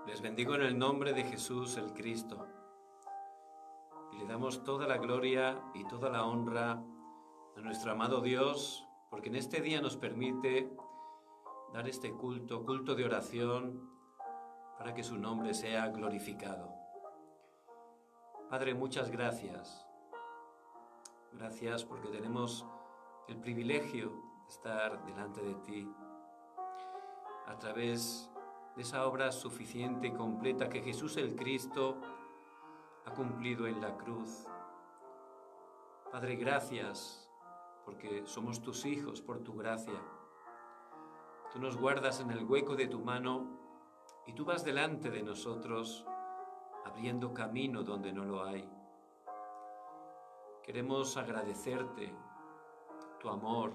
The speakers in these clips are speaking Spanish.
Les bendigo en el nombre de Jesús el Cristo y le damos toda la gloria y toda la honra a nuestro amado Dios, porque en este día nos permite dar este culto de oración, para que su nombre sea glorificado. Padre, muchas gracias. Gracias porque tenemos el privilegio de estar delante de ti a través de esa obra suficiente y completa que Jesús el Cristo ha cumplido en la cruz. Padre, gracias porque somos tus hijos por tu gracia. Tú nos guardas en el hueco de tu mano y tú vas delante de nosotros abriendo camino donde no lo hay. Queremos agradecerte tu amor.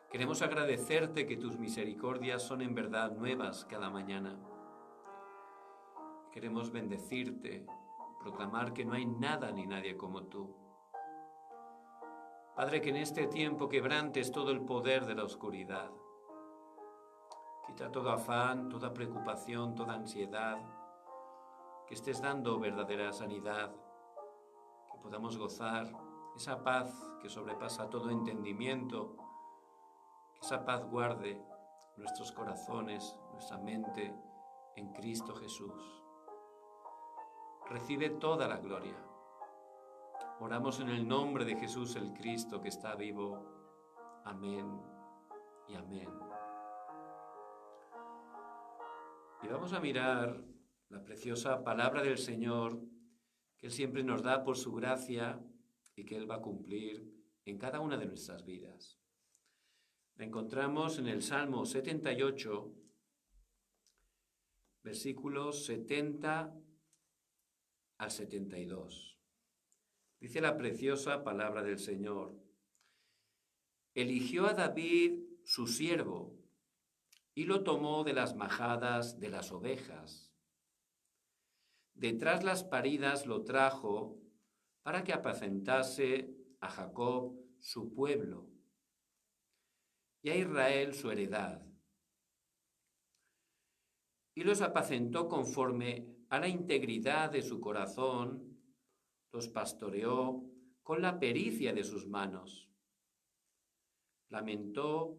Queremos agradecerte que tus misericordias son en verdad nuevas cada mañana. Queremos bendecirte, proclamar que no hay nada ni nadie como tú. Padre, que en este tiempo quebrantes todo el poder de la oscuridad. Quita todo afán, toda preocupación, toda ansiedad. Que estés dando verdadera sanidad. Que podamos gozar esa paz que sobrepasa todo entendimiento. Que esa paz guarde nuestros corazones, nuestra mente en Cristo Jesús. Recibe toda la gloria. Oramos en el nombre de Jesús el Cristo que está vivo. Amén y amén. Y vamos a mirar la preciosa palabra del Señor que Él siempre nos da por su gracia y que Él va a cumplir en cada una de nuestras vidas. La encontramos en el Salmo 78, versículos 70 al 72. Dice la preciosa palabra del Señor: eligió a David su siervo y lo tomó de las majadas de las ovejas. Detrás las paridas lo trajo para que apacentase a Jacob su pueblo y a Israel su heredad. Y los apacentó conforme a la integridad de su corazón, los pastoreó con la pericia de sus manos. Lamentó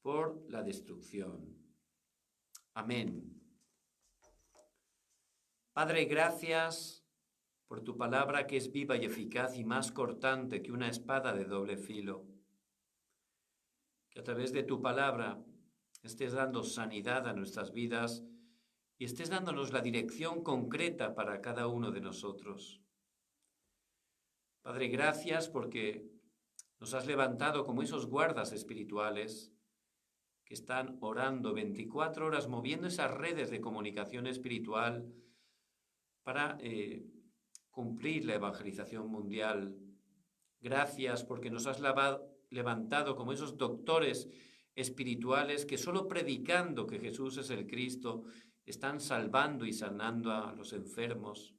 por la destrucción. Amén. Padre, gracias por tu palabra que es viva y eficaz y más cortante que una espada de doble filo. Que a través de tu palabra estés dando sanidad a nuestras vidas y estés dándonos la dirección concreta para cada uno de nosotros. Padre, gracias porque nos has levantado como esos guardas espirituales que están orando 24 horas, moviendo esas redes de comunicación espiritual para cumplir la evangelización mundial. Gracias porque nos has levantado como esos doctores espirituales que solo predicando que Jesús es el Cristo están salvando y sanando a los enfermos.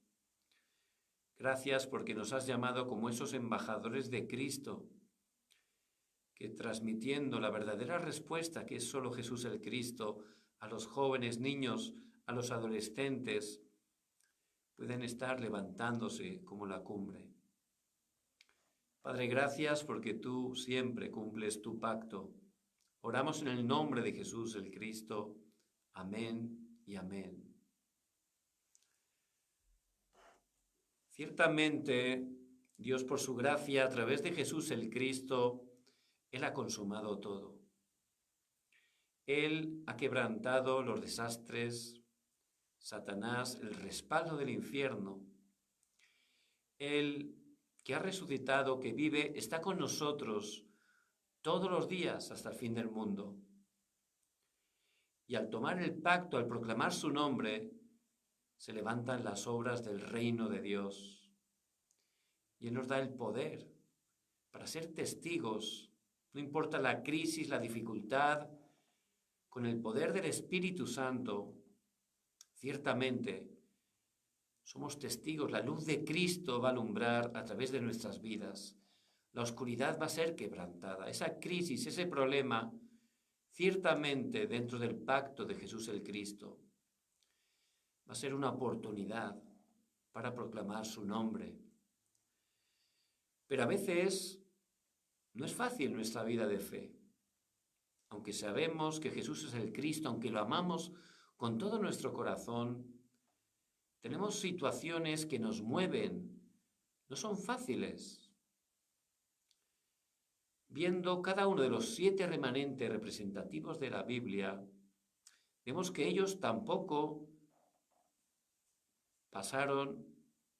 Gracias porque nos has llamado como esos embajadores de Cristo, que transmitiendo la verdadera respuesta que es solo Jesús el Cristo a los jóvenes, niños, a los adolescentes, pueden estar levantándose como la cumbre. Padre, gracias porque tú siempre cumples tu pacto. Oramos en el nombre de Jesús el Cristo. Amén y amén. Ciertamente, Dios por su gracia, a través de Jesús el Cristo, Él ha consumado todo. Él ha quebrantado los desastres, Satanás, el respaldo del infierno. Él, que ha resucitado, que vive, está con nosotros todos los días hasta el fin del mundo. Y al tomar el pacto, al proclamar su nombre, se levantan las obras del reino de Dios. Y Él nos da el poder para ser testigos, no importa la crisis, la dificultad, con el poder del Espíritu Santo, ciertamente somos testigos. La luz de Cristo va a alumbrar a través de nuestras vidas. La oscuridad va a ser quebrantada. Esa crisis, ese problema, ciertamente dentro del pacto de Jesús el Cristo, va a ser una oportunidad para proclamar su nombre. Pero a veces no es fácil nuestra vida de fe. Aunque sabemos que Jesús es el Cristo, aunque lo amamos con todo nuestro corazón, tenemos situaciones que nos mueven, no son fáciles. Viendo cada uno de los 7 remanentes representativos de la Biblia, vemos que ellos tampoco pasaron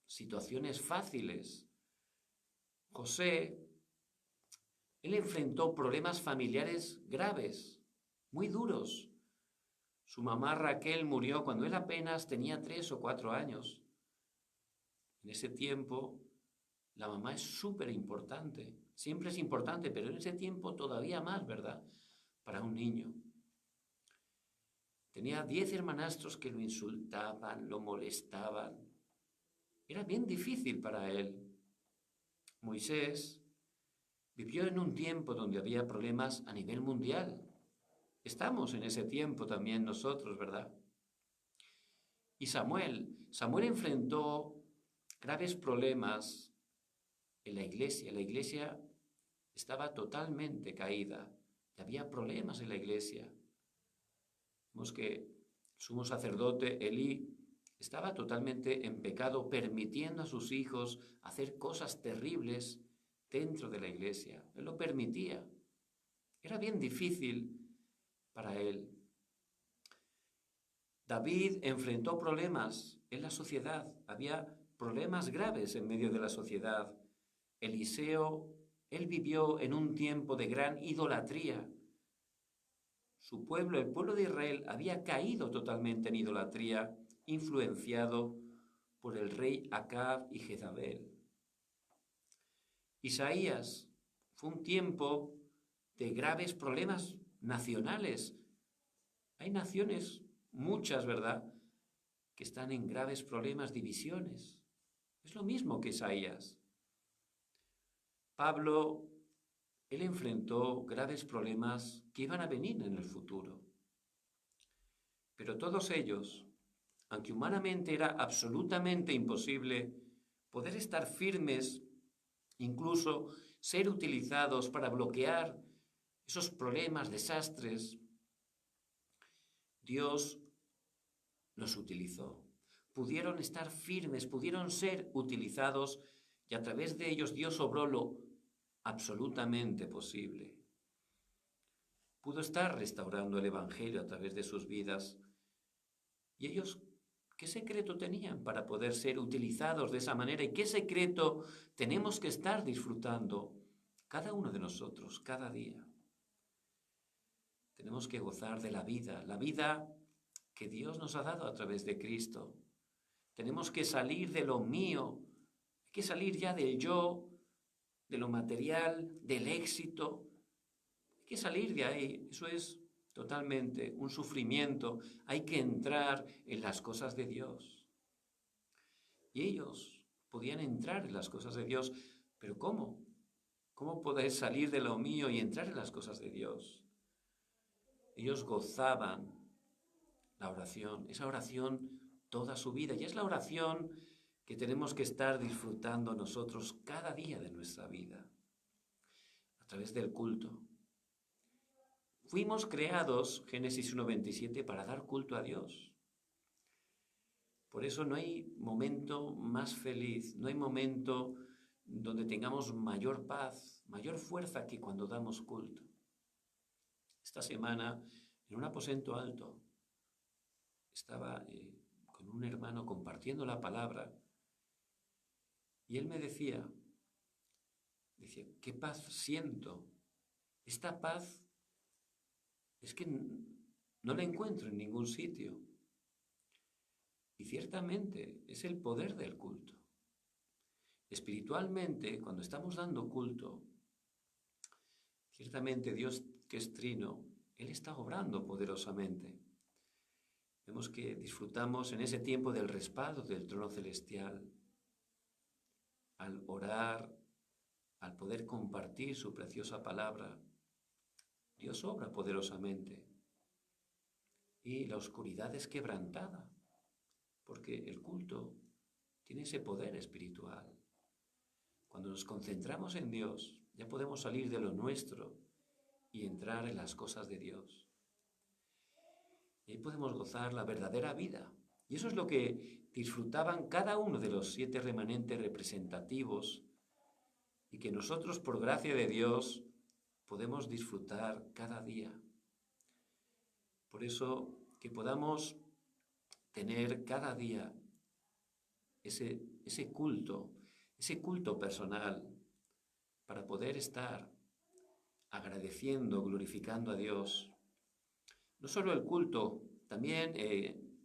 situaciones fáciles. José, él enfrentó problemas familiares graves, muy duros. Su mamá Raquel murió cuando él apenas tenía 3 o 4 años. En ese tiempo, la mamá es súper importante. Siempre es importante, pero en ese tiempo todavía más, ¿verdad? Para un niño. Tenía 10 hermanastros que lo insultaban, lo molestaban. Era bien difícil para él. Moisés vivió en un tiempo donde había problemas a nivel mundial. Estamos en ese tiempo también nosotros, ¿verdad? Y Samuel enfrentó graves problemas en la iglesia. La iglesia estaba totalmente caída y había problemas en la iglesia. Vemos que el sumo sacerdote Elí estaba totalmente en pecado, permitiendo a sus hijos hacer cosas terribles dentro de la iglesia. Él lo permitía. Era bien difícil para él. David enfrentó problemas en la sociedad. Había problemas graves en medio de la sociedad. Eliseo, él vivió en un tiempo de gran idolatría. Su pueblo, el pueblo de Israel, había caído totalmente en idolatría, influenciado por el rey Acab y Jezabel. Isaías fue un tiempo de graves problemas nacionales. Hay naciones, muchas, ¿verdad?, que están en graves problemas, divisiones. Es lo mismo que Isaías. Pablo, él enfrentó graves problemas que iban a venir en el futuro. Pero todos ellos, aunque humanamente era absolutamente imposible poder estar firmes, incluso ser utilizados para bloquear esos problemas, desastres, Dios los utilizó. Pudieron estar firmes, pudieron ser utilizados y a través de ellos Dios obró lo absolutamente posible. Pudo estar restaurando el Evangelio a través de sus vidas. ¿Y ellos qué secreto tenían para poder ser utilizados de esa manera? ¿Y qué secreto tenemos que estar disfrutando cada uno de nosotros, cada día? Tenemos que gozar de la vida que Dios nos ha dado a través de Cristo. Tenemos que salir de lo mío, hay que salir ya del yo, de lo material, del éxito. Hay que salir de ahí, eso es totalmente un sufrimiento. Hay que entrar en las cosas de Dios. Y ellos podían entrar en las cosas de Dios, pero ¿cómo? ¿Cómo poder salir de lo mío y entrar en las cosas de Dios? Ellos gozaban la oración, esa oración toda su vida. Y es la oración que tenemos que estar disfrutando nosotros cada día de nuestra vida, a través del culto. Fuimos creados, Génesis 1:27, para dar culto a Dios. Por eso no hay momento más feliz, no hay momento donde tengamos mayor paz, mayor fuerza que cuando damos culto. Esta semana, en un aposento alto, estaba con un hermano compartiendo la palabra y él me decía, ¿qué paz siento? Esta paz es que no la encuentro en ningún sitio. Y ciertamente es el poder del culto. Espiritualmente, cuando estamos dando culto, ciertamente Dios, que es trino, Él está obrando poderosamente. Vemos que disfrutamos en ese tiempo del respaldo del trono celestial. Al orar, al poder compartir su preciosa palabra, Dios obra poderosamente. Y la oscuridad es quebrantada, porque el culto tiene ese poder espiritual. Cuando nos concentramos en Dios, ya podemos salir de lo nuestro y entrar en las cosas de Dios. Y ahí podemos gozar la verdadera vida. Y eso es lo que disfrutaban cada uno de los 7 remanentes representativos y que nosotros, por gracia de Dios, podemos disfrutar cada día. Por eso, que podamos tener cada día ese culto personal, para poder estar agradeciendo, glorificando a Dios. No solo el culto, también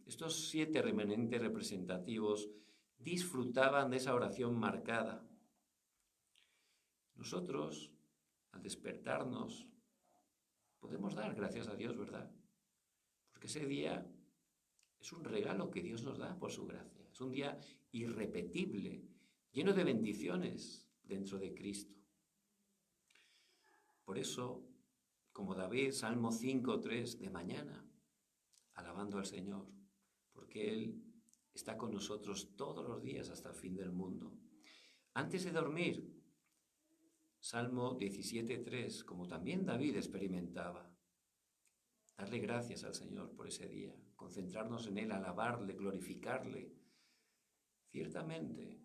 estos 7 remanentes representativos disfrutaban de esa oración marcada. Nosotros, al despertarnos, podemos dar gracias a Dios, ¿verdad? Porque ese día es un regalo que Dios nos da por su gracia. Es un día irrepetible, lleno de bendiciones dentro de Cristo. Por eso, como David, Salmo 5:3, de mañana, alabando al Señor, porque Él está con nosotros todos los días hasta el fin del mundo. Antes de dormir, Salmo 17:3, como también David experimentaba, darle gracias al Señor por ese día, concentrarnos en Él, alabarle, glorificarle. Ciertamente,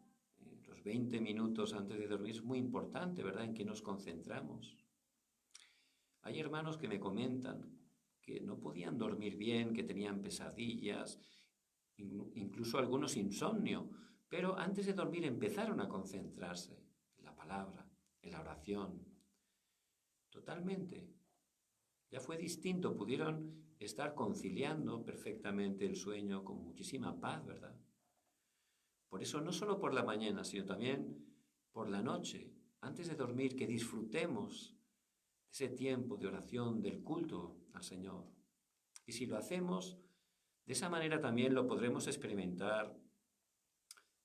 los 20 minutos antes de dormir es muy importante, ¿verdad?, en que nos concentramos. Hay hermanos que me comentan que no podían dormir bien, que tenían pesadillas, incluso algunos insomnio, pero antes de dormir empezaron a concentrarse en la palabra, en la oración. Totalmente. Ya fue distinto, pudieron estar conciliando perfectamente el sueño con muchísima paz, ¿verdad? Por eso no solo por la mañana, sino también por la noche, antes de dormir, que disfrutemos ese tiempo de oración, del culto al Señor. Y si lo hacemos, de esa manera también lo podremos experimentar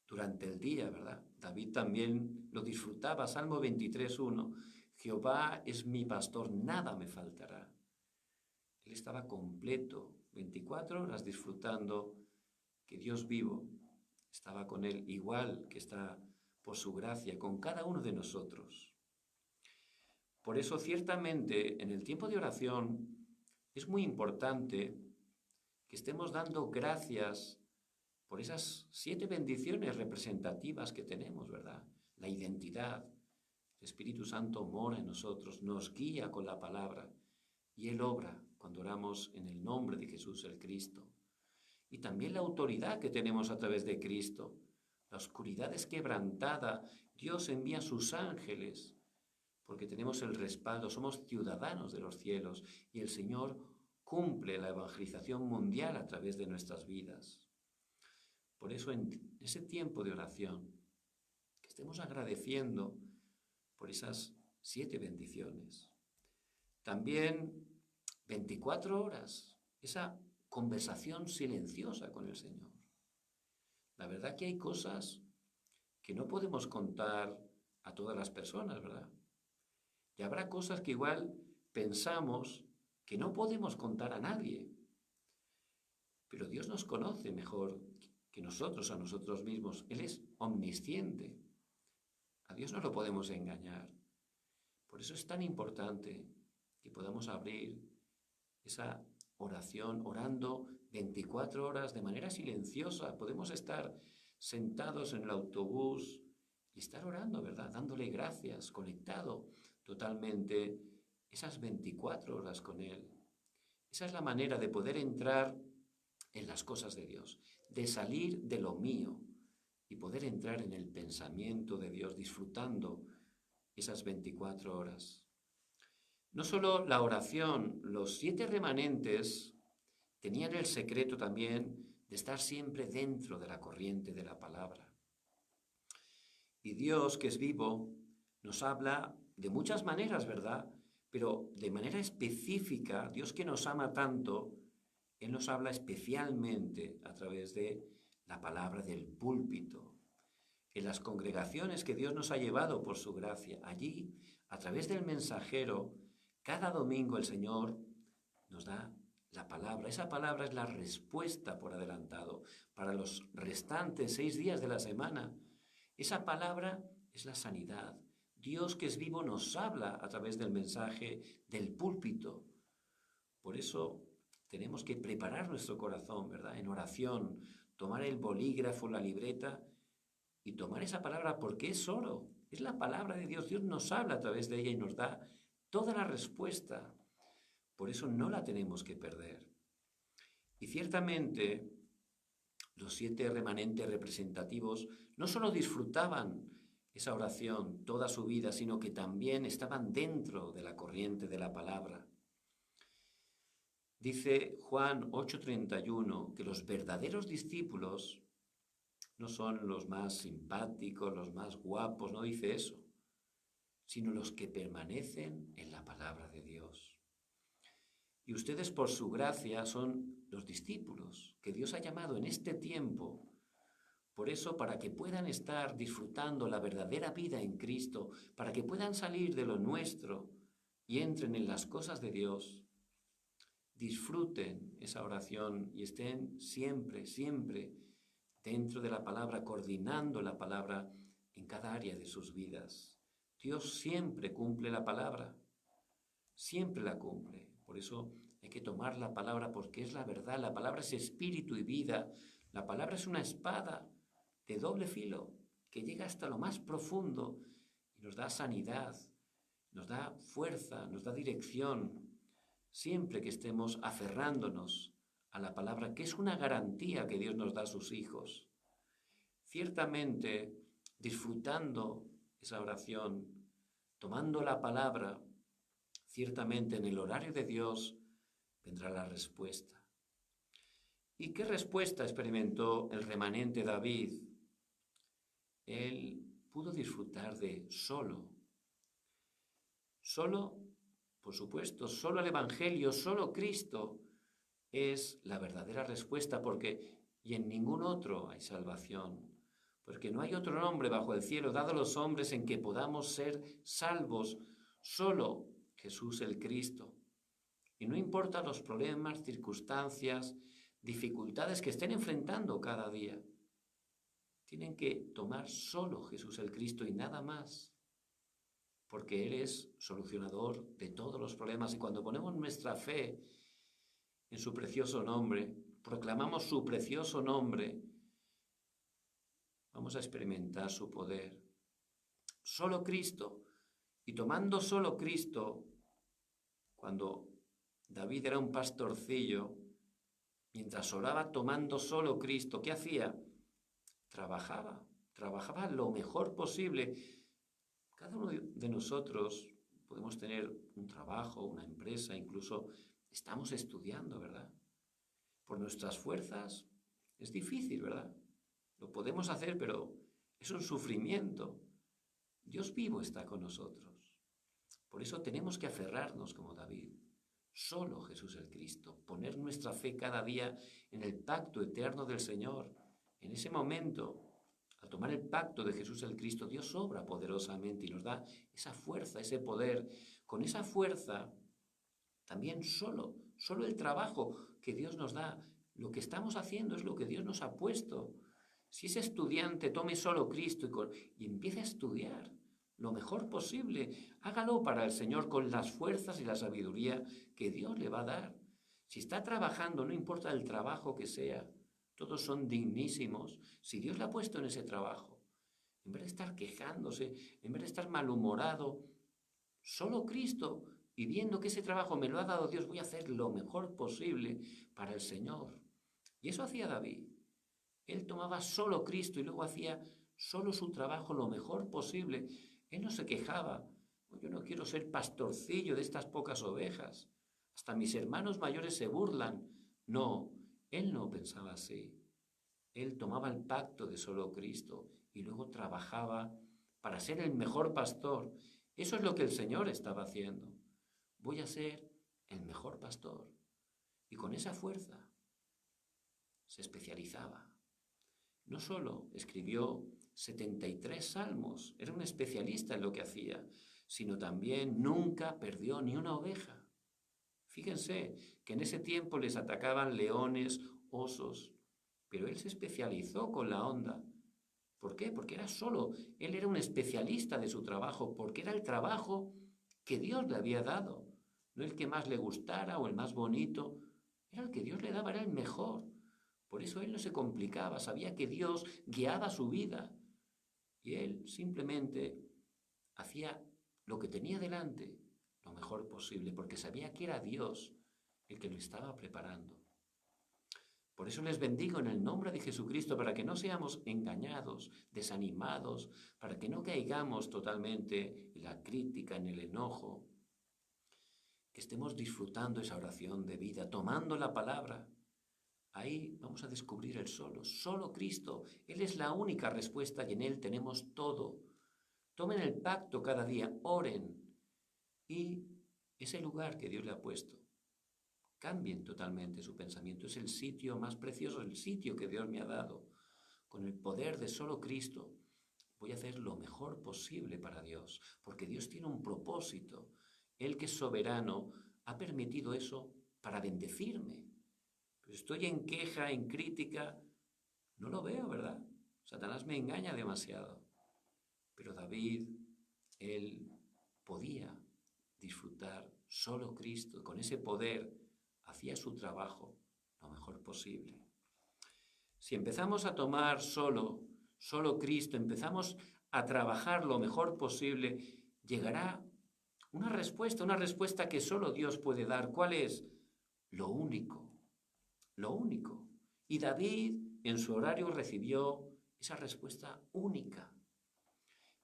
durante el día, ¿verdad? David también lo disfrutaba, Salmo 23:1, Jehová es mi pastor, nada me faltará. Él estaba completo, 24 horas disfrutando que Dios vivo estaba con él, igual que está por su gracia con cada uno de nosotros. Por eso, ciertamente, en el tiempo de oración es muy importante que estemos dando gracias por esas 7 bendiciones representativas que tenemos, ¿verdad? La identidad. El Espíritu Santo mora en nosotros, nos guía con la palabra y Él obra cuando oramos en el nombre de Jesús el Cristo. Y también la autoridad que tenemos a través de Cristo. La oscuridad es quebrantada, Dios envía sus ángeles, porque tenemos el respaldo, somos ciudadanos de los cielos y el Señor cumple la evangelización mundial a través de nuestras vidas. Por eso en ese tiempo de oración, que estemos agradeciendo por esas 7 bendiciones. También 24 horas, esa conversación silenciosa con el Señor. La verdad que hay cosas que no podemos contar a todas las personas, ¿verdad? Y habrá cosas que igual pensamos que no podemos contar a nadie. Pero Dios nos conoce mejor que nosotros a nosotros mismos. Él es omnisciente. A Dios no lo podemos engañar. Por eso es tan importante que podamos abrir esa oración, orando 24 horas de manera silenciosa. Podemos estar sentados en el autobús y estar orando, ¿verdad? Dándole gracias, conectado totalmente esas 24 horas con Él. Esa es la manera de poder entrar en las cosas de Dios, de salir de lo mío y poder entrar en el pensamiento de Dios, disfrutando esas 24 horas. No solo la oración, los 7 remanentes tenían el secreto también de estar siempre dentro de la corriente de la palabra. Y Dios, que es vivo, nos habla de muchas maneras, ¿verdad? Pero de manera específica, Dios que nos ama tanto, Él nos habla especialmente a través de la palabra del púlpito. En las congregaciones que Dios nos ha llevado por su gracia, allí, a través del mensajero, cada domingo el Señor nos da la palabra. Esa palabra es la respuesta por adelantado para los restantes 6 días de la semana. Esa palabra es la sanidad. Dios que es vivo nos habla a través del mensaje del púlpito. Por eso tenemos que preparar nuestro corazón, ¿verdad? En oración, tomar el bolígrafo, la libreta y tomar esa palabra porque es oro. Es la palabra de Dios. Dios nos habla a través de ella y nos da toda la respuesta. Por eso no la tenemos que perder. Y ciertamente los 7 remanentes representativos no solo disfrutaban esa oración toda su vida, sino que también estaban dentro de la corriente de la palabra. Dice Juan 8:31 que los verdaderos discípulos no son los más simpáticos, los más guapos, no dice eso, sino los que permanecen en la palabra de Dios. Y ustedes por su gracia son los discípulos que Dios ha llamado en este tiempo. Por eso, para que puedan estar disfrutando la verdadera vida en Cristo, para que puedan salir de lo nuestro y entren en las cosas de Dios, disfruten esa oración y estén siempre, siempre dentro de la palabra, coordinando la palabra en cada área de sus vidas. Dios siempre cumple la palabra, siempre la cumple. Por eso hay que tomar la palabra porque es la verdad. La palabra es espíritu y vida. La palabra es una espada de doble filo que llega hasta lo más profundo y nos da sanidad, nos da fuerza, nos da dirección. Siempre que estemos aferrándonos a la palabra, que es una garantía que Dios nos da a sus hijos. Ciertamente, disfrutando esa oración, tomando la palabra, ciertamente en el horario de Dios vendrá la respuesta. ¿Y qué respuesta experimentó el remanente David? Él pudo disfrutar de solo, por supuesto, solo el Evangelio, solo Cristo es la verdadera respuesta y en ningún otro hay salvación, porque no hay otro nombre bajo el cielo dado a los hombres en que podamos ser salvos, solo Jesús el Cristo. Y no importa los problemas, circunstancias, dificultades que estén enfrentando cada día, tienen que tomar solo Jesús el Cristo y nada más, porque Él es solucionador de todos los problemas. Y cuando ponemos nuestra fe en su precioso nombre, proclamamos su precioso nombre, vamos a experimentar su poder. Solo Cristo. Y tomando solo Cristo, cuando David era un pastorcillo, mientras oraba tomando solo Cristo, ¿qué hacía? Trabajaba lo mejor posible. Cada uno de nosotros podemos tener un trabajo, una empresa, incluso estamos estudiando, ¿verdad? Por nuestras fuerzas es difícil, ¿verdad? Lo podemos hacer, pero es un sufrimiento. Dios vivo está con nosotros. Por eso tenemos que aferrarnos como David. Solo Jesús el Cristo. Poner nuestra fe cada día en el pacto eterno del Señor. En ese momento, al tomar el pacto de Jesús el Cristo, Dios obra poderosamente y nos da esa fuerza, ese poder. Con esa fuerza, también solo el trabajo que Dios nos da, lo que estamos haciendo es lo que Dios nos ha puesto. Si es estudiante, tome solo Cristo y empiece a estudiar lo mejor posible. Hágalo para el Señor con las fuerzas y la sabiduría que Dios le va a dar. Si está trabajando, no importa el trabajo que sea, todos son dignísimos. Si Dios le ha puesto en ese trabajo, en vez de estar quejándose, en vez de estar malhumorado, solo Cristo, y viendo que ese trabajo me lo ha dado Dios, voy a hacer lo mejor posible para el Señor. Y eso hacía David. Él tomaba solo Cristo y luego hacía solo su trabajo lo mejor posible. Él no se quejaba. Yo no quiero ser pastorcillo de estas pocas ovejas. Hasta mis hermanos mayores se burlan. No, él no pensaba así. Él tomaba el pacto de solo Cristo y luego trabajaba para ser el mejor pastor. Eso es lo que el Señor estaba haciendo. Voy a ser el mejor pastor. Y con esa fuerza se especializaba. No solo escribió 73 salmos, era un especialista en lo que hacía, sino también nunca perdió ni una oveja. Fíjense que en ese tiempo les atacaban leones, osos, pero él se especializó con la onda. ¿Por qué? Porque él era un especialista de su trabajo, porque era el trabajo que Dios le había dado, no el que más le gustara o el más bonito, era el que Dios le daba, era el mejor. Por eso él no se complicaba, sabía que Dios guiaba su vida y él simplemente hacía lo que tenía delante lo mejor posible, porque sabía que era Dios el que lo estaba preparando. Por eso les bendigo en el nombre de Jesucristo, para que no seamos engañados, desanimados, para que no caigamos totalmente en la crítica, en el enojo, que estemos disfrutando esa oración de vida, tomando la palabra. Ahí vamos a descubrir el solo Cristo. Él es la única respuesta y en Él tenemos todo. Tomen el pacto cada día, oren y ese lugar que Dios le ha puesto, cambien totalmente su pensamiento. Es el sitio más precioso, el sitio que Dios me ha dado. Con el poder de solo Cristo voy a hacer lo mejor posible para Dios, porque Dios tiene un propósito. Él, que es soberano, ha permitido eso para bendecirme. Pero estoy en queja, en crítica, no lo veo, ¿verdad? Satanás me engaña demasiado. Pero David, él podía disfrutar solo Cristo, con ese poder hacía su trabajo lo mejor posible. Si empezamos a tomar solo Cristo, empezamos a trabajar lo mejor posible, llegará una respuesta que solo Dios puede dar. ¿Cuál es? Lo único, lo único. Y David en su horario recibió esa respuesta única.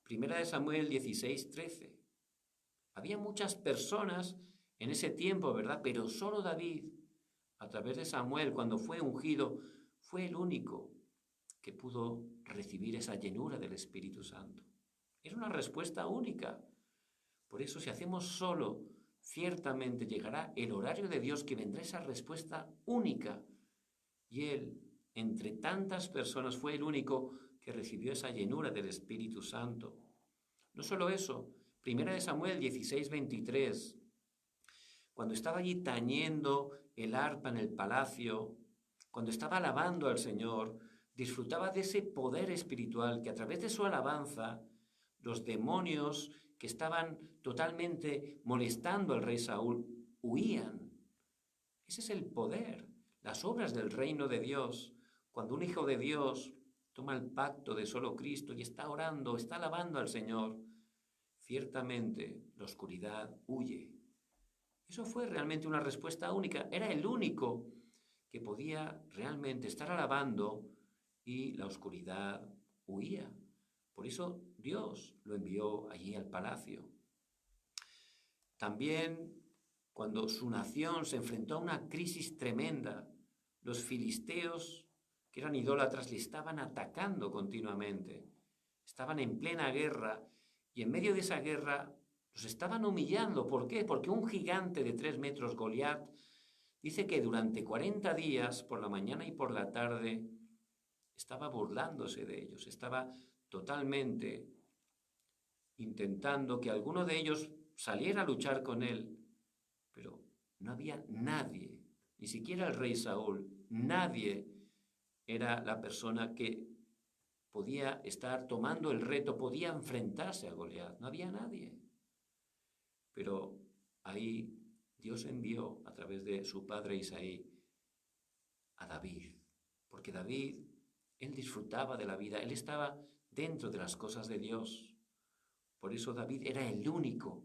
Primera de Samuel 16:13. Había muchas personas en ese tiempo, ¿verdad? Pero solo David, a través de Samuel, cuando fue ungido, fue el único que pudo recibir esa llenura del Espíritu Santo. Era una respuesta única. Por eso, si hacemos solo, ciertamente llegará el horario de Dios, que vendrá esa respuesta única. Y Él, entre tantas personas, fue el único que recibió esa llenura del Espíritu Santo. No solo eso, Primera de Samuel 16:23, cuando estaba allí tañendo el arpa en el palacio, cuando estaba alabando al Señor, disfrutaba de ese poder espiritual que a través de su alabanza, los demonios que estaban totalmente molestando al rey Saúl huían. Ese es el poder, las obras del reino de Dios. Cuando un hijo de Dios toma el pacto de solo Cristo y está orando, está alabando al Señor, ciertamente la oscuridad huye. Eso fue realmente una respuesta única. Era el único que podía realmente estar alabando y la oscuridad huía. Por eso Dios lo envió allí al palacio. También cuando su nación se enfrentó a una crisis tremenda, los filisteos, que eran idólatras, le estaban atacando continuamente. Estaban en plena guerra y en medio de esa guerra los estaban humillando. ¿Por qué? Porque un gigante de 3 metros, Goliat, dice que durante 40 días, por la mañana y por la tarde, estaba burlándose de ellos, estaba totalmente intentando que alguno de ellos saliera a luchar con él, pero no había nadie, ni siquiera el rey Saúl, nadie era la persona que podía estar tomando el reto, podía enfrentarse a Goliat, no había nadie. Pero ahí Dios envió a través de su padre Isaí a David, porque David, él disfrutaba de la vida, él estaba dentro de las cosas de Dios. Por eso David era el único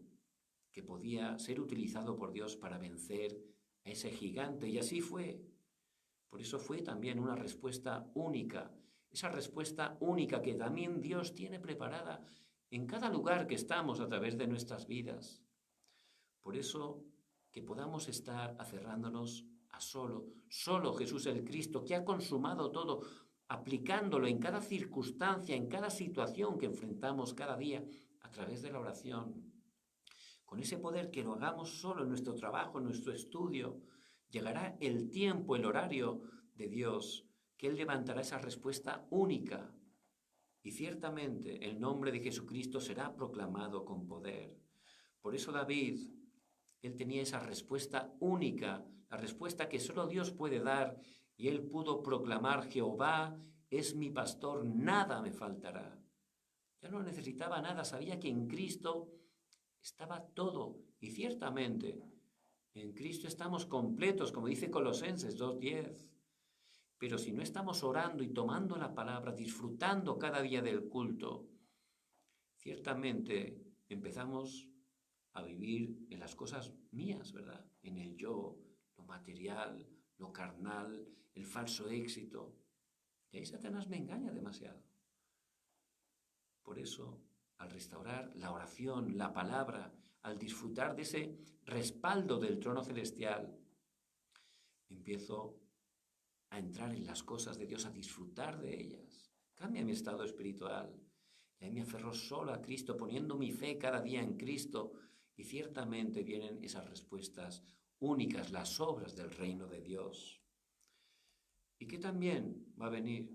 que podía ser utilizado por Dios para vencer a ese gigante, y así fue. Por eso fue también una respuesta única, esa respuesta única que también Dios tiene preparada en cada lugar que estamos a través de nuestras vidas. Por eso que podamos estar aferrándonos a solo Jesús el Cristo, que ha consumado todo, aplicándolo en cada circunstancia, en cada situación que enfrentamos cada día a través de la oración. Con ese poder, que lo hagamos solo en nuestro trabajo, en nuestro estudio, llegará el tiempo, el horario de Dios, que Él levantará esa respuesta única. Y ciertamente el nombre de Jesucristo será proclamado con poder. Por eso David, Él tenía esa respuesta única, la respuesta que solo Dios puede dar, y él pudo proclamar: Jehová es mi pastor, nada me faltará. Ya no necesitaba nada, sabía que en Cristo estaba todo. Y ciertamente, en Cristo estamos completos, como dice Colosenses 2:10. Pero si no estamos orando y tomando la palabra, disfrutando cada día del culto, ciertamente empezamos a vivir en las cosas mías, ¿verdad? En el yo, lo material, lo carnal, el falso éxito. Y ahí Satanás me engaña demasiado. Por eso, al restaurar la oración, la palabra, al disfrutar de ese respaldo del trono celestial, empiezo a entrar en las cosas de Dios, a disfrutar de ellas. Cambia mi estado espiritual. Y ahí me aferro solo a Cristo, poniendo mi fe cada día en Cristo. Y ciertamente vienen esas respuestas únicas, las obras del reino de Dios. ¿Y qué también va a venir?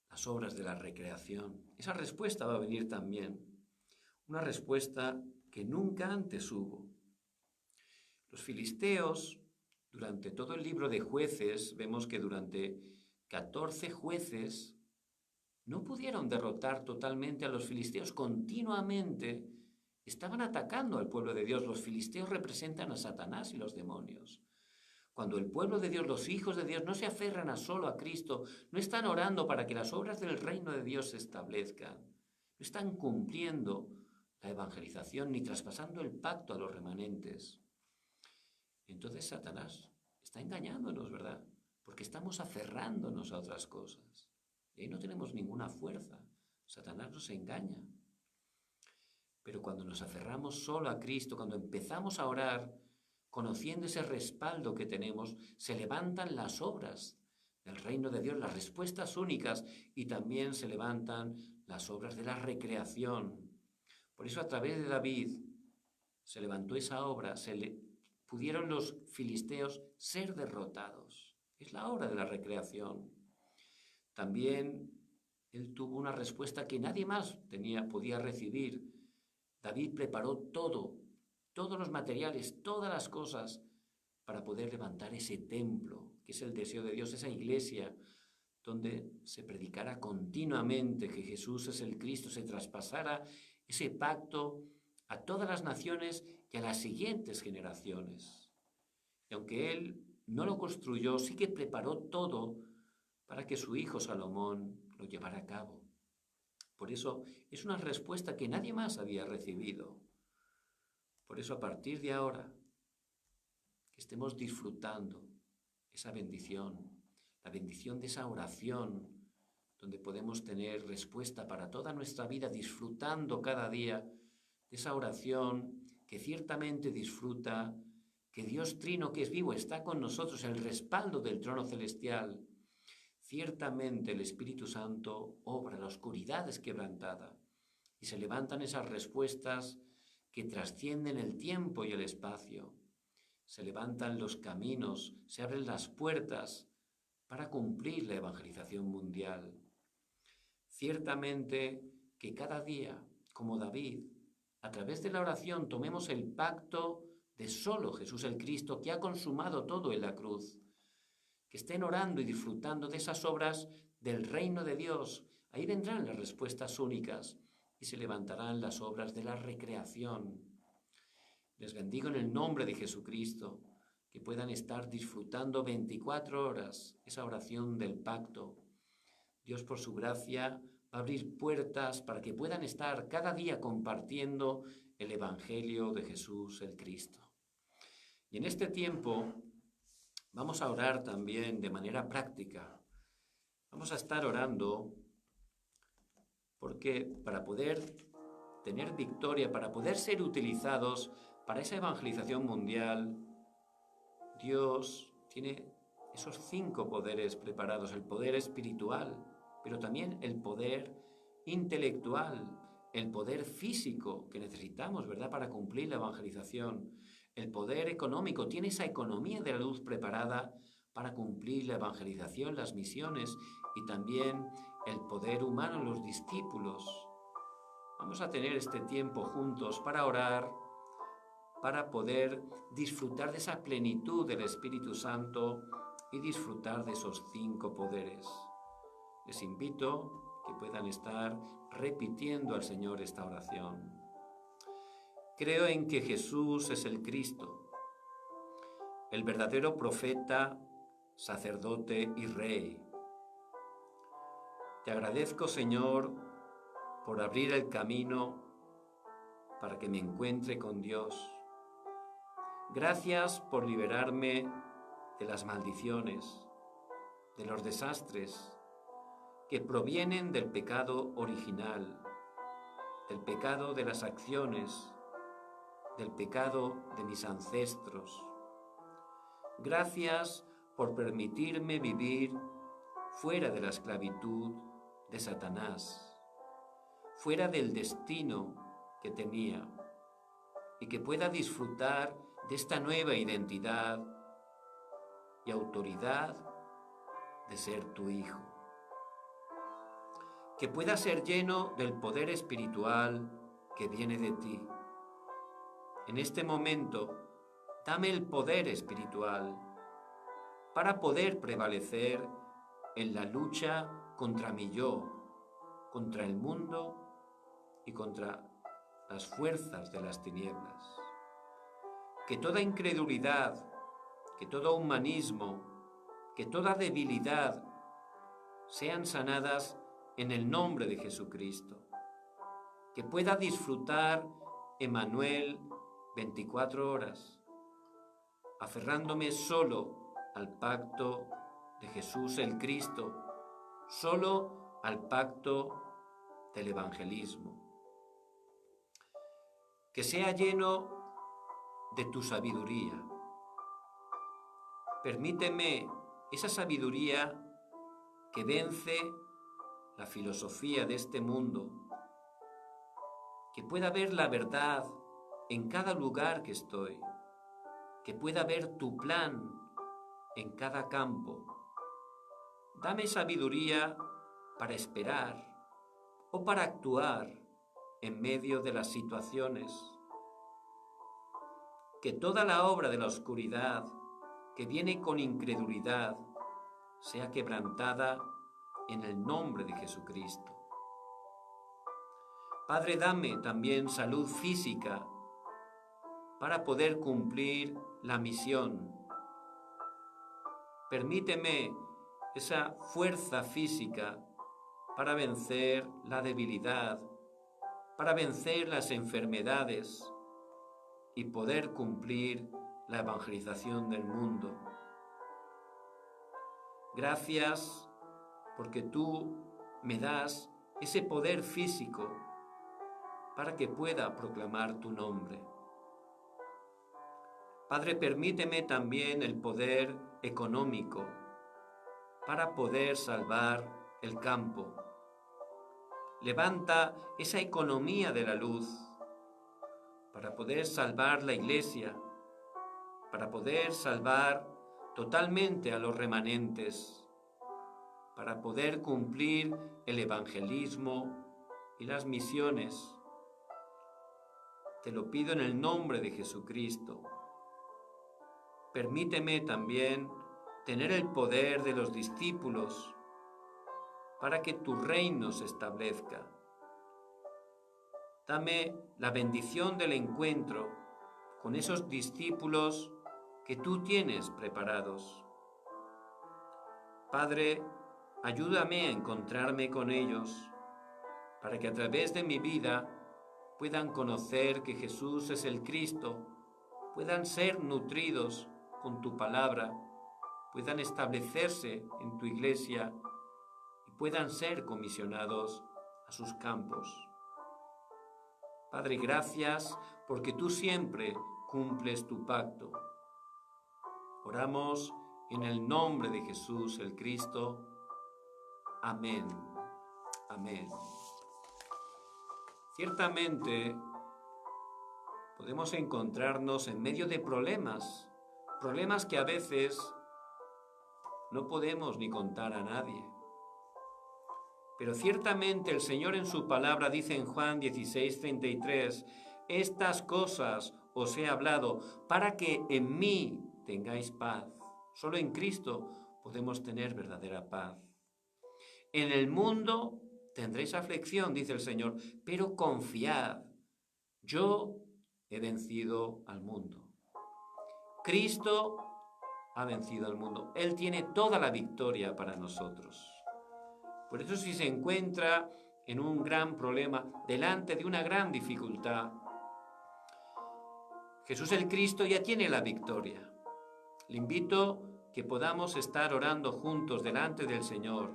Las obras de la recreación. Esa respuesta va a venir también. Una respuesta que nunca antes hubo. Los filisteos, durante todo el libro de Jueces, vemos que durante 14 jueces no pudieron derrotar totalmente a los filisteos. Continuamente estaban atacando al pueblo de Dios. Los filisteos representan a Satanás y los demonios. Cuando el pueblo de Dios, los hijos de Dios, no se aferran solo a Cristo, no están orando para que las obras del reino de Dios se establezcan, no están cumpliendo la evangelización ni traspasando el pacto a los remanentes, entonces Satanás está engañándonos, ¿verdad? Porque estamos aferrándonos a otras cosas. Y ahí no tenemos ninguna fuerza. Satanás nos engaña. Pero cuando nos aferramos solo a Cristo, cuando empezamos a orar, conociendo ese respaldo que tenemos, se levantan las obras del reino de Dios, las respuestas únicas, y también se levantan las obras de la recreación. Por eso a través de David se levantó esa obra, pudieron los filisteos ser derrotados. Es la obra de la recreación. También él tuvo una respuesta que nadie más podía recibir. David preparó todos los materiales, todas las cosas para poder levantar ese templo, que es el deseo de Dios, esa iglesia donde se predicara continuamente que Jesús es el Cristo, se traspasara ese pacto a todas las naciones y a las siguientes generaciones. Y aunque él no lo construyó, sí que preparó todo para que su hijo Salomón lo llevara a cabo. Por eso es una respuesta que nadie más había recibido. Por eso a partir de ahora, que estemos disfrutando esa bendición, la bendición de esa oración, donde podemos tener respuesta para toda nuestra vida, disfrutando cada día de esa oración que ciertamente disfruta, que Dios Trino, que es vivo, está con nosotros, el respaldo del trono celestial. Ciertamente el Espíritu Santo obra, la oscuridad es quebrantada y se levantan esas respuestas que trascienden el tiempo y el espacio. Se levantan los caminos, se abren las puertas para cumplir la evangelización mundial. Ciertamente que cada día, como David, a través de la oración tomemos el pacto de solo Jesús el Cristo, que ha consumado todo en la cruz. Que estén orando y disfrutando de esas obras del reino de Dios. Ahí vendrán las respuestas únicas y se levantarán las obras de la recreación. Les bendigo en el nombre de Jesucristo, que puedan estar disfrutando 24 horas esa oración del pacto. Dios, por su gracia, va a abrir puertas para que puedan estar cada día compartiendo el Evangelio de Jesús el Cristo. Y en este tiempo vamos a orar también de manera práctica. Vamos a estar orando porque para poder tener victoria, para poder ser utilizados para esa evangelización mundial, Dios tiene esos 5 poderes preparados: el poder espiritual, pero también el poder intelectual, el poder físico que necesitamos, ¿verdad?, para cumplir la evangelización. El poder económico, tiene esa economía de la luz preparada para cumplir la evangelización, las misiones, y también el poder humano, los discípulos. Vamos a tener este tiempo juntos para orar, para poder disfrutar de esa plenitud del Espíritu Santo y disfrutar de esos 5 poderes. Les invito que puedan estar repitiendo al Señor esta oración. Creo en que Jesús es el Cristo, el verdadero profeta, sacerdote y rey. Te agradezco, Señor, por abrir el camino para que me encuentre con Dios. Gracias por liberarme de las maldiciones, de los desastres que provienen del pecado original, del pecado de las acciones, del pecado de mis ancestros. Gracias por permitirme vivir fuera de la esclavitud de Satanás, fuera del destino que tenía, y que pueda disfrutar de esta nueva identidad y autoridad de ser tu hijo. Que pueda ser lleno del poder espiritual que viene de ti. En este momento, dame el poder espiritual para poder prevalecer en la lucha contra mi yo, contra el mundo y contra las fuerzas de las tinieblas. Que toda incredulidad, que todo humanismo, que toda debilidad sean sanadas en el nombre de Jesucristo. Que pueda disfrutar Emmanuel 24 horas, aferrándome solo al pacto de Jesús el Cristo, solo al pacto del evangelismo. Que sea lleno de tu sabiduría. Permíteme esa sabiduría que vence la filosofía de este mundo, que pueda ver la verdad en cada lugar que estoy, que pueda ver tu plan en cada campo. Dame sabiduría para esperar o para actuar en medio de las situaciones. Que toda la obra de la oscuridad que viene con incredulidad sea quebrantada en el nombre de Jesucristo. Padre, dame también salud física para poder cumplir la misión. Permíteme esa fuerza física para vencer la debilidad, para vencer las enfermedades y poder cumplir la evangelización del mundo. Gracias porque tú me das ese poder físico para que pueda proclamar tu nombre. Padre, permíteme también el poder económico para poder salvar el campo. Levanta esa economía de la luz para poder salvar la iglesia, para poder salvar totalmente a los remanentes, para poder cumplir el evangelismo y las misiones. Te lo pido en el nombre de Jesucristo. Permíteme también tener el poder de los discípulos para que tu reino se establezca. Dame la bendición del encuentro con esos discípulos que tú tienes preparados. Padre, ayúdame a encontrarme con ellos para que a través de mi vida puedan conocer que Jesús es el Cristo, puedan ser nutridos con tu palabra, puedan establecerse en tu iglesia y puedan ser comisionados a sus campos. Padre, gracias porque tú siempre cumples tu pacto. Oramos en el nombre de Jesús el Cristo. Amén. Amén. Ciertamente podemos encontrarnos en medio de problemas que a veces no podemos ni contar a nadie. Pero ciertamente el Señor en su palabra dice en Juan 16:33, Estas cosas os he hablado para que en mí tengáis paz. Solo en Cristo podemos tener verdadera paz. En el mundo tendréis aflicción, dice el Señor, pero confiad, yo he vencido al mundo. Cristo ha vencido al mundo. Él tiene toda la victoria para nosotros. Por eso, si se encuentra en un gran problema, delante de una gran dificultad, Jesús el Cristo ya tiene la victoria. Le invito que podamos estar orando juntos delante del Señor,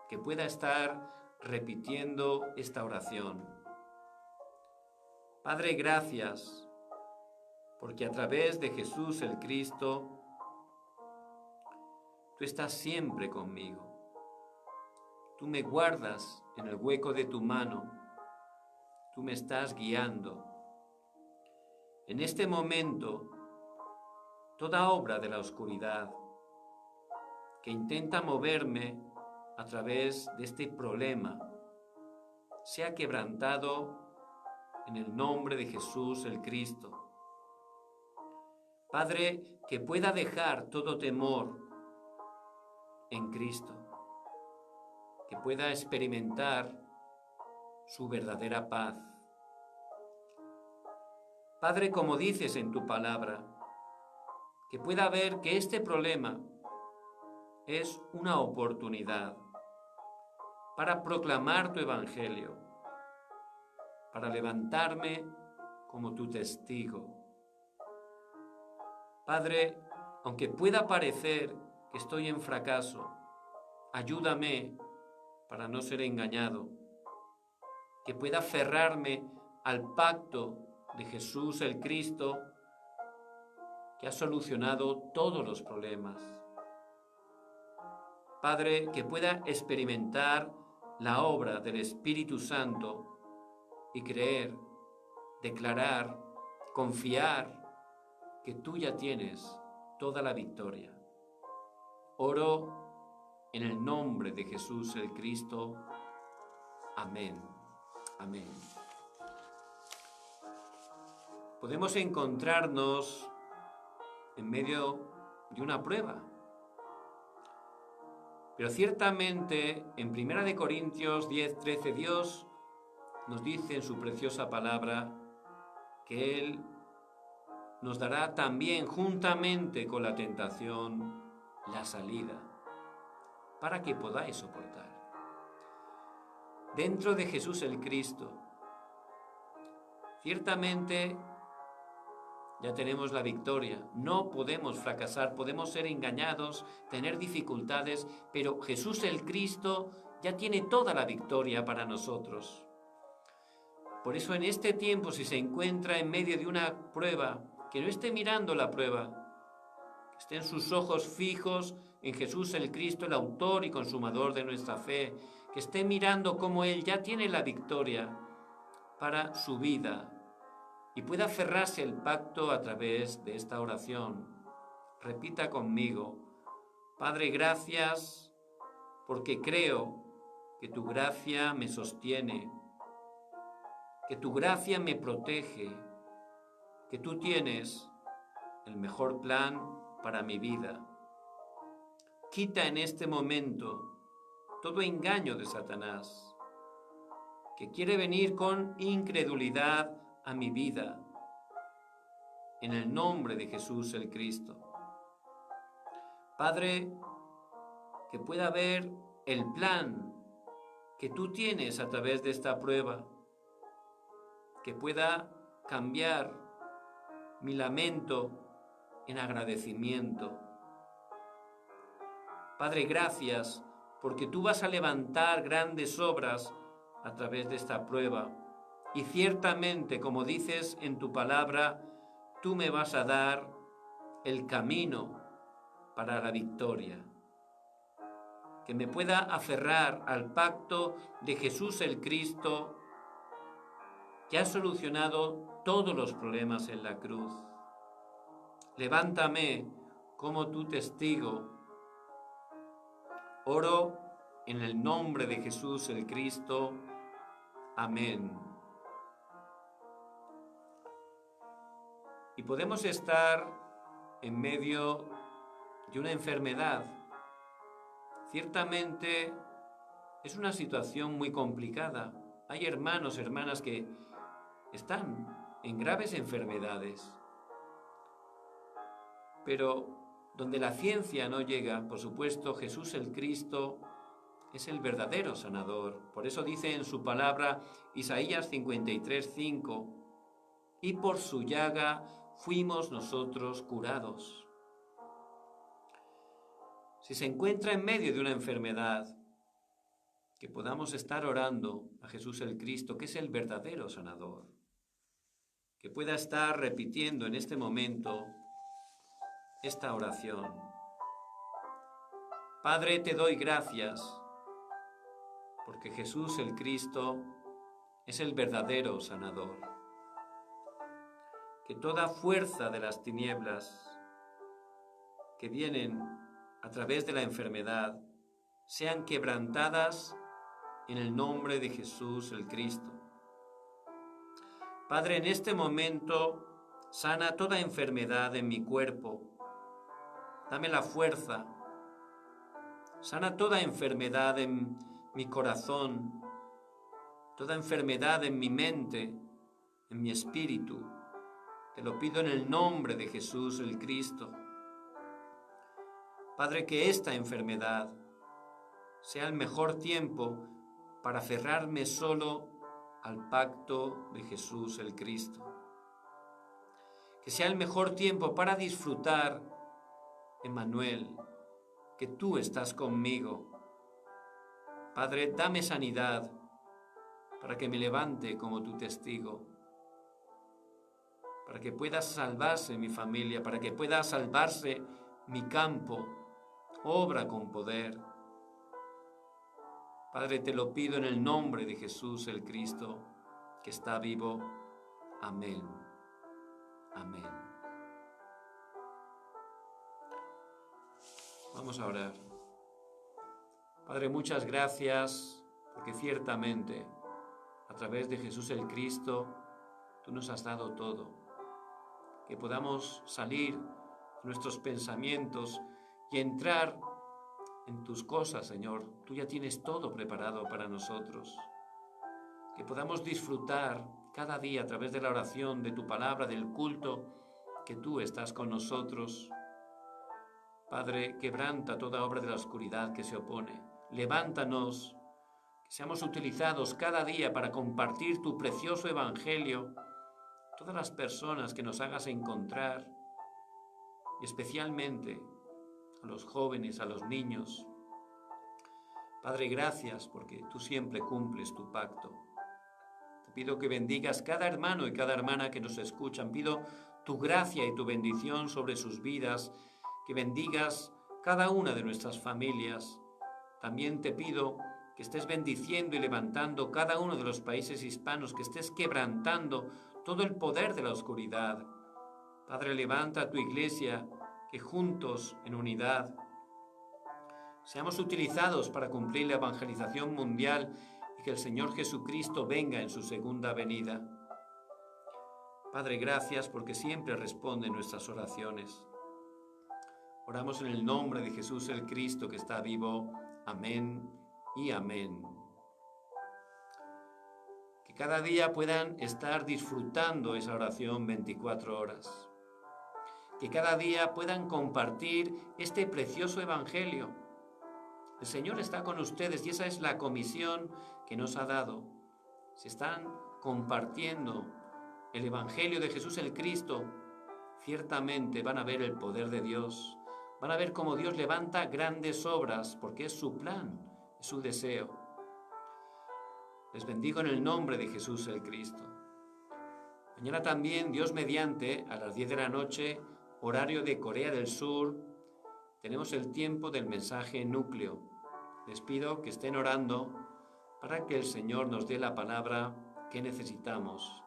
que pueda estar repitiendo esta oración. Padre, gracias, porque a través de Jesús el Cristo, tú estás siempre conmigo. Tú me guardas en el hueco de tu mano. Tú me estás guiando. En este momento, toda obra de la oscuridad que intenta moverme a través de este problema sea quebrantado en el nombre de Jesús el Cristo. Padre, que pueda dejar todo temor en Cristo, que pueda experimentar su verdadera paz. Padre, como dices en tu palabra, que pueda ver que este problema es una oportunidad para proclamar tu evangelio, para levantarme como tu testigo. Padre, aunque pueda parecer que estoy en fracaso, ayúdame para no ser engañado, que pueda aferrarme al pacto de Jesús el Cristo, que ha solucionado todos los problemas. Padre, que pueda experimentar la obra del Espíritu Santo y creer, declarar, confiar que tú ya tienes toda la victoria. Oro en el nombre de Jesús el Cristo. Amén. Amén. Podemos encontrarnos en medio de una prueba. Pero ciertamente en 1 Corintios 10:13 Dios nos dice en su preciosa palabra que Él nos dará también juntamente con la tentación la salida para que podáis soportar. Dentro de Jesús el Cristo, ciertamente ya tenemos la victoria. No podemos fracasar, podemos ser engañados, tener dificultades, pero Jesús el Cristo ya tiene toda la victoria para nosotros. Por eso en este tiempo, si se encuentra en medio de una prueba, que no esté mirando la prueba, que estén sus ojos fijos en Jesús el Cristo, el autor y consumador de nuestra fe, que esté mirando cómo Él ya tiene la victoria para su vida y pueda aferrarse al pacto a través de esta oración. Repita conmigo: Padre, gracias porque creo que tu gracia me sostiene, que tu gracia me protege, que tú tienes el mejor plan para mi vida. Quita en este momento todo engaño de Satanás, que quiere venir con incredulidad a mi vida, en el nombre de Jesús el Cristo. Padre, que pueda ver el plan que tú tienes a través de esta prueba, que pueda cambiar mi lamento en agradecimiento. Padre, gracias porque tú vas a levantar grandes obras a través de esta prueba. Y ciertamente, como dices en tu palabra, tú me vas a dar el camino para la victoria. Que me pueda aferrar al pacto de Jesús el Cristo, que ha solucionado todos los problemas en la cruz. Levántame como tu testigo. Oro en el nombre de Jesús el Cristo. Amén. Y podemos estar en medio de una enfermedad. Ciertamente es una situación muy complicada. Hay hermanos, hermanas que están en graves enfermedades. Pero donde la ciencia no llega, por supuesto, Jesús el Cristo es el verdadero sanador. Por eso dice en su palabra Isaías 53:5, y por su llaga fuimos nosotros curados. Si se encuentra en medio de una enfermedad, que podamos estar orando a Jesús el Cristo, que es el verdadero sanador. Que pueda estar repitiendo en este momento esta oración. Padre, te doy gracias, porque Jesús el Cristo es el verdadero sanador. Que toda fuerza de las tinieblas que vienen a través de la enfermedad sean quebrantadas en el nombre de Jesús el Cristo. Padre, en este momento sana toda enfermedad en mi cuerpo. Dame la fuerza. Sana toda enfermedad en mi corazón, toda enfermedad en mi mente, en mi espíritu. Te lo pido en el nombre de Jesús el Cristo. Padre, que esta enfermedad sea el mejor tiempo para cerrarme solo al pacto de Jesús el Cristo. Que sea el mejor tiempo para disfrutar, Emmanuel, que tú estás conmigo. Padre, dame sanidad para que me levante como tu testigo, para que pueda salvarse mi familia, para que pueda salvarse mi campo. Obra con poder. Padre, te lo pido en el nombre de Jesús el Cristo, que está vivo. Amén. Amén. Vamos a orar. Padre, muchas gracias, porque ciertamente, a través de Jesús el Cristo, tú nos has dado todo. Que podamos salir de nuestros pensamientos y entrar en tus cosas, Señor. Tú ya tienes todo preparado para nosotros. Que podamos disfrutar cada día a través de la oración, de tu palabra, del culto, que tú estás con nosotros. Padre, quebranta toda obra de la oscuridad que se opone. Levántanos, que seamos utilizados cada día para compartir tu precioso evangelio. Todas las personas que nos hagas encontrar, y especialmente a los jóvenes, a los niños. Padre, gracias porque tú siempre cumples tu pacto. Te pido que bendigas cada hermano y cada hermana que nos escuchan. Pido tu gracia y tu bendición sobre sus vidas, que bendigas cada una de nuestras familias. También te pido que estés bendiciendo y levantando cada uno de los países hispanos, que estés quebrantando todo el poder de la oscuridad. Padre, levanta a tu iglesia, que juntos, en unidad, seamos utilizados para cumplir la evangelización mundial y que el Señor Jesucristo venga en su segunda venida. Padre, gracias porque siempre responde nuestras oraciones. Oramos en el nombre de Jesús el Cristo, que está vivo. Amén y amén. Que cada día puedan estar disfrutando esa oración 24 horas. Que cada día puedan compartir este precioso evangelio. El Señor está con ustedes y esa es la comisión que nos ha dado. Se están compartiendo el evangelio de Jesús el Cristo. Ciertamente van a ver el poder de Dios. Van a ver cómo Dios levanta grandes obras, porque es su plan, es su deseo. Les bendigo en el nombre de Jesús el Cristo. Mañana también, Dios mediante, a las 10 de la noche, horario de Corea del Sur, tenemos el tiempo del mensaje núcleo. Les pido que estén orando para que el Señor nos dé la palabra que necesitamos.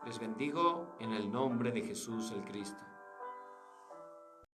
Les bendigo en el nombre de Jesús el Cristo.